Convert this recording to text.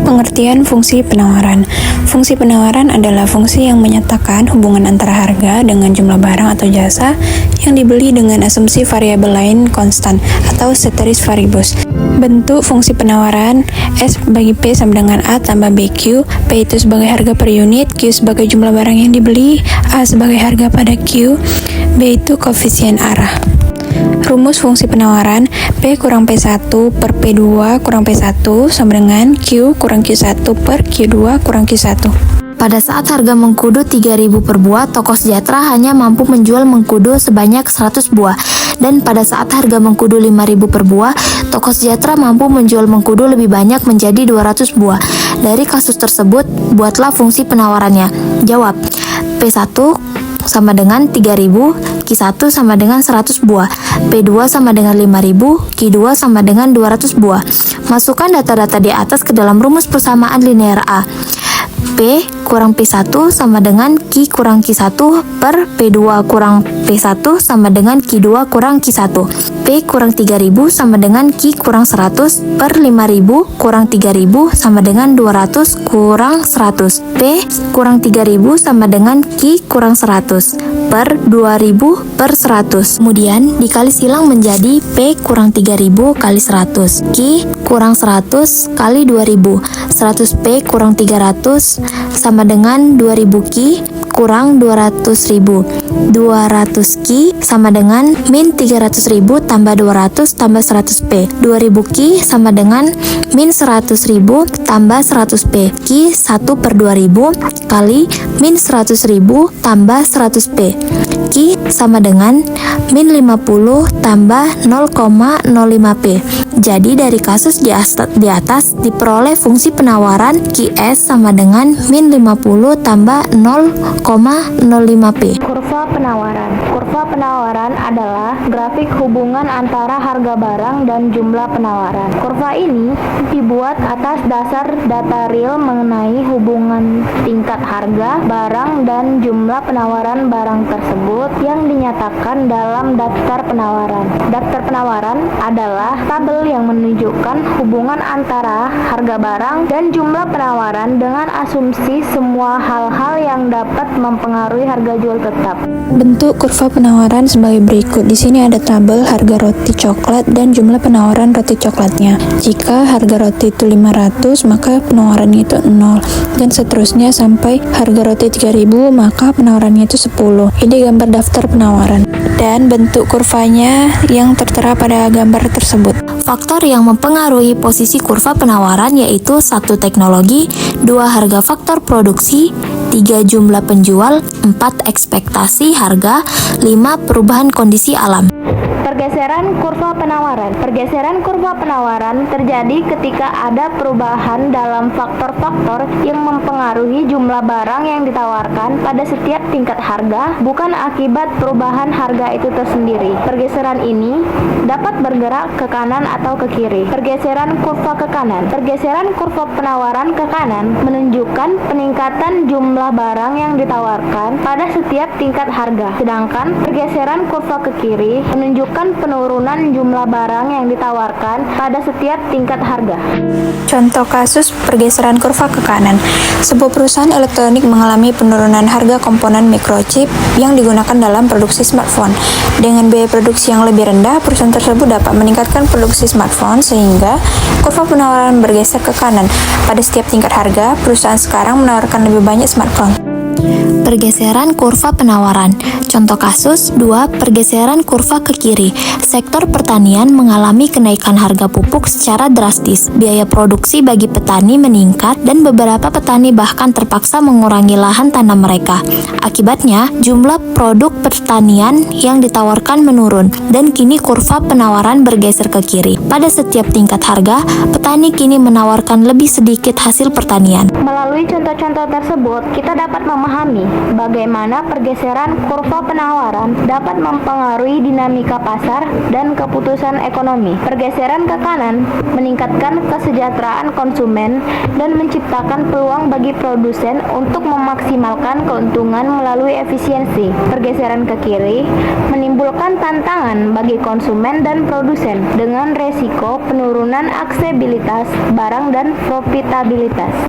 Pengertian fungsi penawaran. Fungsi penawaran adalah fungsi yang menyatakan hubungan antara harga dengan jumlah barang atau jasa yang dibeli dengan asumsi variabel lain konstan atau ceteris paribus. Bentuk fungsi penawaran: S bagi P sama dengan A tambah BQ. P itu sebagai harga per unit, Q sebagai jumlah barang yang dibeli, A sebagai harga pada Q, B itu koefisien arah. Rumus fungsi penawaran: P kurang P1 per P2 kurang P1 sama dengan Q kurang Q1 per Q2 kurang Q1. Pada saat harga mengkudu 3.000 per buah, toko sejahtera hanya mampu menjual mengkudu sebanyak 100 buah. Dan pada saat harga mengkudu 5.000 per buah, toko sejahtera mampu menjual mengkudu lebih banyak menjadi 200 buah. Dari kasus tersebut, buatlah fungsi penawarannya. Jawab: P1 sama dengan 3.000, Q1 sama dengan 100 buah, P2 sama dengan 5.000, Q2 sama dengan 200 buah. Masukkan data-data di atas ke dalam rumus persamaan linear A. P kurang P1 sama dengan Q kurang Q1 per P2 kurang P1 sama dengan Q2 kurang Q1. P kurang 3.000 sama dengan Q kurang 100 per 5.000 kurang 3.000 sama dengan 200 kurang 100. P kurang 3.000 sama dengan Q kurang 100 per 2.000 per 100. Kemudian dikali silang menjadi P kurang 3.000 kali 100, Q kurang 100 kali 2.000. 100 P kurang 300 sama dengan 2.000 Q kurang 200.000. 200 Q sama dengan min 300.000 tambah 200 tambah 100 P. 2.000 Q sama dengan min 100.000 tambah 100 P. Q 1 per 2.000 kali min 100.000 tambah 100 P. Q sama dengan min 50 tambah 0,05 P. Jadi dari kasus di atas diperoleh fungsi penawaran QS sama dengan min 50 tambah 0,05 P. Kurva penawaran. Kurva penawaran adalah grafik hubungan antara harga barang dan jumlah penawaran. Kurva ini dibuat atas dasar data real mengenai hubungan tingkat harga barang dan jumlah penawaran barang tersebut yang dinyatakan dalam daftar penawaran. Daftar penawaran adalah tabel yang menunjukkan hubungan antara harga barang dan jumlah penawaran dengan asumsi semua hal-hal yang dapat mempengaruhi harga jual tetap. Bentuk kurva penawaran sebagai berikut. Di sini ada tabel harga roti coklat dan jumlah penawaran roti coklatnya. Jika harga roti itu 500, maka penawarannya itu 0, dan seterusnya sampai harga roti 3.000, maka penawarannya itu 10. Ini gambar daftar penawaran dan bentuk kurvanya yang tertera pada gambar tersebut. Faktor yang mempengaruhi posisi kurva penawaran yaitu 1. Teknologi, 2. Harga faktor produksi, 3. Jumlah penjual, 4. Ekspektasi harga, 5. Perubahan kondisi alam. Pergeseran kurva penawaran. Pergeseran kurva penawaran terjadi ketika ada perubahan dalam faktor-faktor yang mempengaruhi jumlah barang yang ditawarkan pada setiap tingkat harga, bukan akibat perubahan harga itu tersendiri. Pergeseran ini dapat bergerak ke kanan atau ke kiri. Pergeseran kurva ke kanan. Pergeseran kurva penawaran ke kanan menunjukkan peningkatan jumlah barang yang ditawarkan pada setiap tingkat harga. Sedangkan pergeseran kurva ke kiri menunjukkan penurunan jumlah barang yang ditawarkan pada setiap tingkat harga. Contoh kasus pergeseran kurva ke kanan. Sebuah perusahaan elektronik mengalami penurunan harga komponen microchip yang digunakan dalam produksi smartphone. Dengan biaya produksi yang lebih rendah, perusahaan tersebut dapat meningkatkan produksi smartphone sehingga kurva penawaran bergeser ke kanan. Pada setiap tingkat harga, perusahaan sekarang menawarkan lebih banyak smartphone. Pergeseran kurva penawaran. Contoh kasus 2. Pergeseran kurva ke kiri. Sektor pertanian mengalami kenaikan harga pupuk secara drastis. Biaya produksi bagi petani meningkat dan beberapa petani bahkan terpaksa mengurangi lahan tanam mereka. Akibatnya, jumlah produk pertanian yang ditawarkan menurun dan kini kurva penawaran bergeser ke kiri. Pada setiap tingkat harga, petani kini menawarkan lebih sedikit hasil pertanian. Melalui contoh-contoh tersebut, kita dapat memahami bagaimana pergeseran kurva penawaran dapat mempengaruhi dinamika pasar dan keputusan ekonomi. Pergeseran ke kanan meningkatkan kesejahteraan konsumen dan menciptakan peluang bagi produsen untuk memaksimalkan keuntungan melalui efisiensi. Pergeseran ke kiri menimbulkan tantangan bagi konsumen dan produsen dengan resiko penurunan aksesibilitas barang dan profitabilitas.